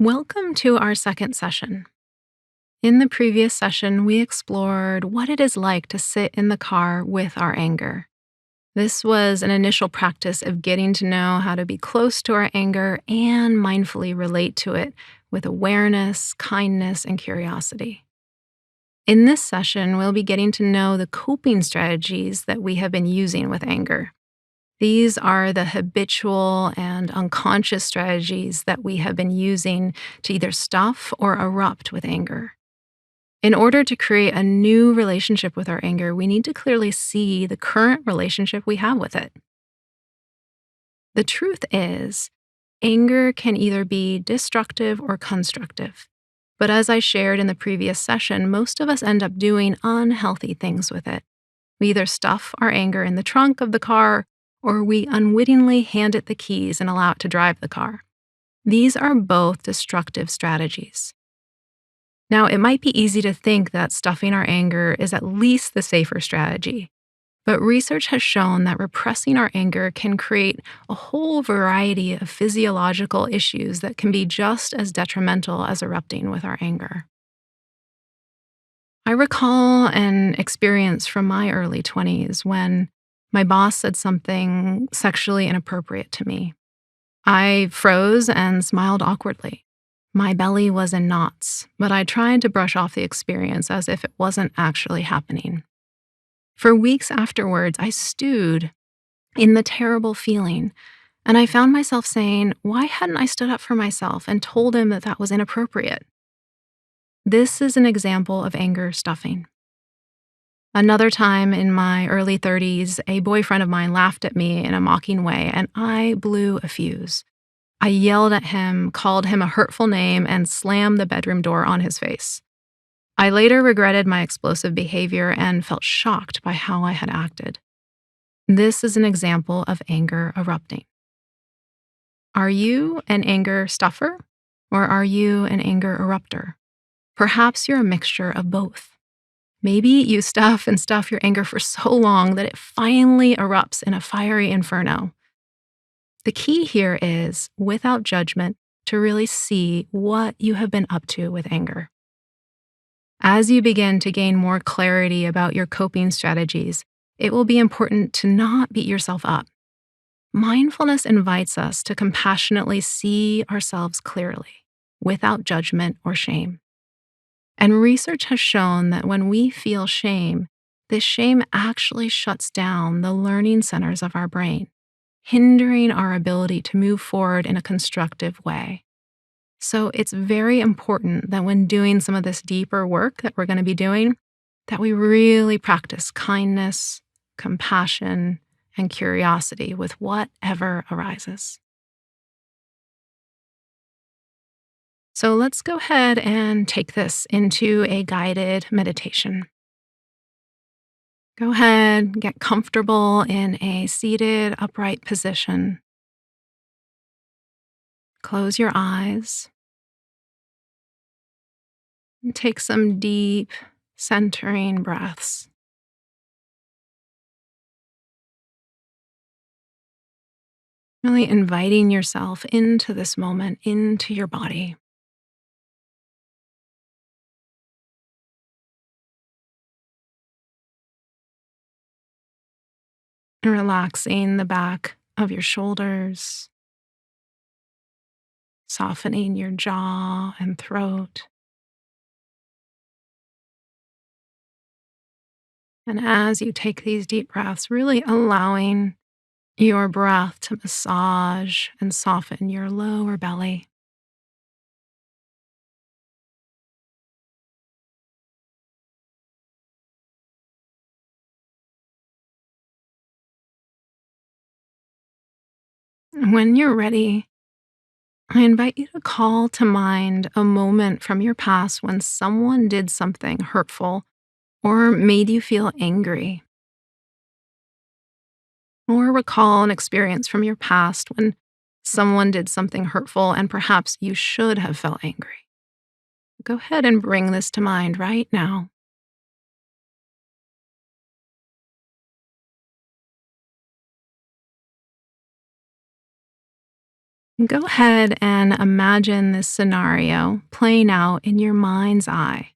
Welcome to our second session. In the previous session, we explored what it is like to sit in the car with our anger. This was an initial practice of getting to know how to be close to our anger and mindfully relate to it with awareness, kindness, and curiosity. In this session, we'll be getting to know the coping strategies that we have been using with anger. These are the habitual and unconscious strategies that we have been using to either stuff or erupt with anger. In order to create a new relationship with our anger, we need to clearly see the current relationship we have with it. The truth is, anger can either be destructive or constructive. But as I shared in the previous session, most of us end up doing unhealthy things with it. We either stuff our anger in the trunk of the car or we unwittingly hand it the keys and allow it to drive the car. These are both destructive strategies. Now, it might be easy to think that stuffing our anger is at least the safer strategy, but research has shown that repressing our anger can create a whole variety of physiological issues that can be just as detrimental as erupting with our anger. I recall an experience from my early 20s when my boss said something sexually inappropriate to me. I froze and smiled awkwardly. My belly was in knots, but I tried to brush off the experience as if it wasn't actually happening. For weeks afterwards, I stewed in the terrible feeling, and I found myself saying, why hadn't I stood up for myself and told him that that was inappropriate? This is an example of anger stuffing. Another time in my early 30s, a boyfriend of mine laughed at me in a mocking way, and I blew a fuse. I yelled at him, called him a hurtful name, and slammed the bedroom door on his face. I later regretted my explosive behavior and felt shocked by how I had acted. This is an example of anger erupting. Are you an anger stuffer, or are you an anger erupter? Perhaps you're a mixture of both. Maybe you stuff and stuff your anger for so long that it finally erupts in a fiery inferno. The key here is, without judgment, to really see what you have been up to with anger. As you begin to gain more clarity about your coping strategies, it will be important to not beat yourself up. Mindfulness invites us to compassionately see ourselves clearly, without judgment or shame. And research has shown that when we feel shame, this shame actually shuts down the learning centers of our brain, hindering our ability to move forward in a constructive way. So it's very important that when doing some of this deeper work that we're going to be doing, that we really practice kindness, compassion, and curiosity with whatever arises. So let's go ahead and take this into a guided meditation. Go ahead, get comfortable in a seated, upright position. Close your eyes and take some deep, centering breaths. Really inviting yourself into this moment, into your body. And relaxing the back of your shoulders, softening your jaw and throat. And as you take these deep breaths, really allowing your breath to massage and soften your lower belly. When you're ready, I invite you to call to mind a moment from your past when someone did something hurtful or made you feel angry. Or recall an experience from your past when someone did something hurtful and perhaps you should have felt angry. Go ahead and bring this to mind right now. Go ahead and imagine this scenario playing out in your mind's eye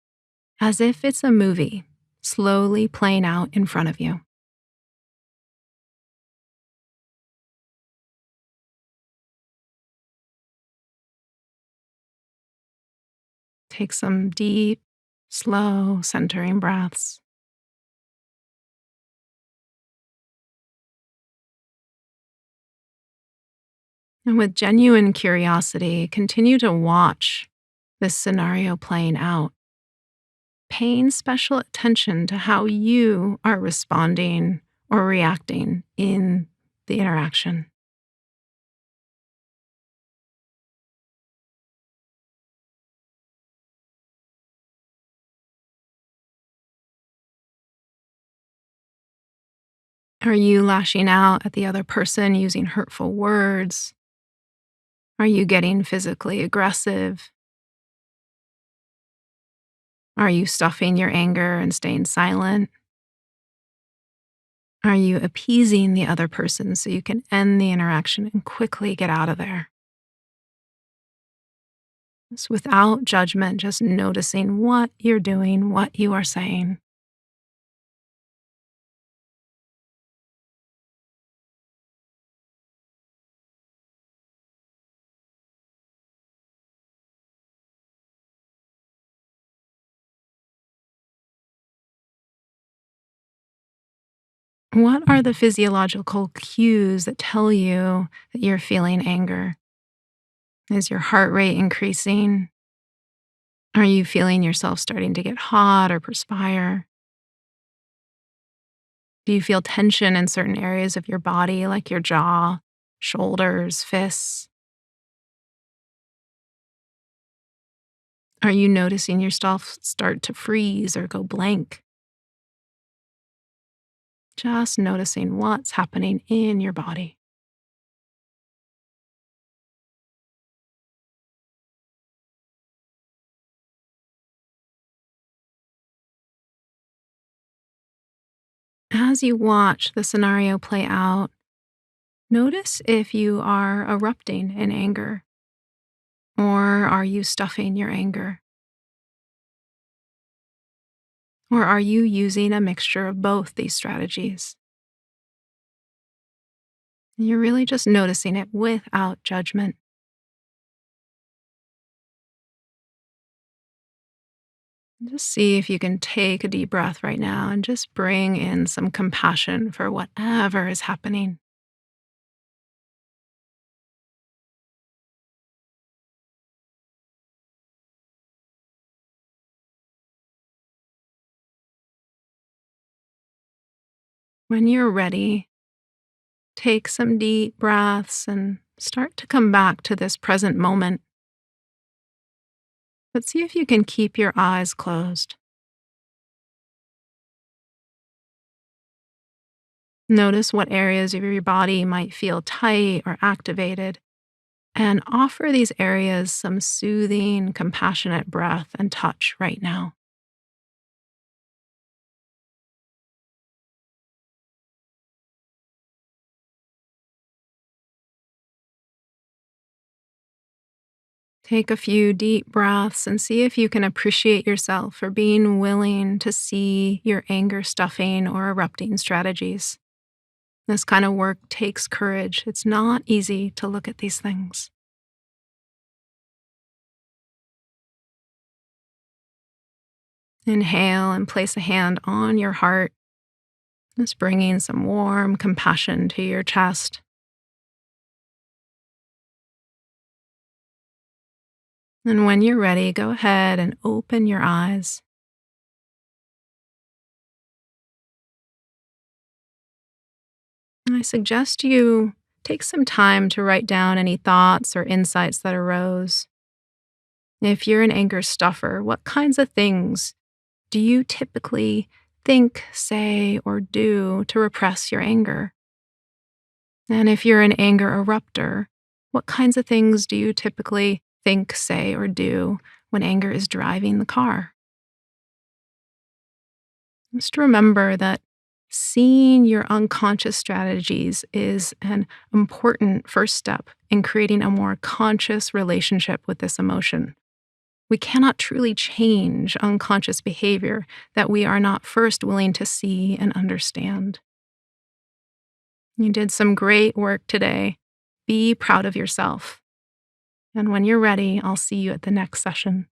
as if it's a movie slowly playing out in front of you. Take some deep, slow, centering breaths. And with genuine curiosity, continue to watch this scenario playing out, paying special attention to how you are responding or reacting in the interaction. Are you lashing out at the other person using hurtful words? Are you getting physically aggressive? Are you stuffing your anger and staying silent? Are you appeasing the other person so you can end the interaction and quickly get out of there? It's without judgment, just noticing what you're doing, what you are saying. What are the physiological cues that tell you that you're feeling anger? Is your heart rate increasing? Are you feeling yourself starting to get hot or perspire? Do you feel tension in certain areas of your body, like your jaw, shoulders, fists? Are you noticing yourself start to freeze or go blank? Just noticing what's happening in your body. As you watch the scenario play out, notice if you are erupting in anger or are you stuffing your anger? Or are you using a mixture of both these strategies? You're really just noticing it without judgment. Just see if you can take a deep breath right now and just bring in some compassion for whatever is happening. When you're ready, take some deep breaths and start to come back to this present moment. But see if you can keep your eyes closed. Notice what areas of your body might feel tight or activated, and offer these areas some soothing, compassionate breath and touch right now. Take a few deep breaths and see if you can appreciate yourself for being willing to see your anger stuffing or erupting strategies. This kind of work takes courage. It's not easy to look at these things. Inhale and place a hand on your heart, just bringing some warm compassion to your chest. And when you're ready, go ahead and open your eyes. I suggest you take some time to write down any thoughts or insights that arose. If you're an anger stuffer, what kinds of things do you typically think, say, or do to repress your anger? And if you're an anger erupter, what kinds of things do you typically think, say, or do when anger is driving the car? Just remember that seeing your unconscious strategies is an important first step in creating a more conscious relationship with this emotion. We cannot truly change unconscious behavior that we are not first willing to see and understand. You did some great work today. Be proud of yourself. And when you're ready, I'll see you at the next session.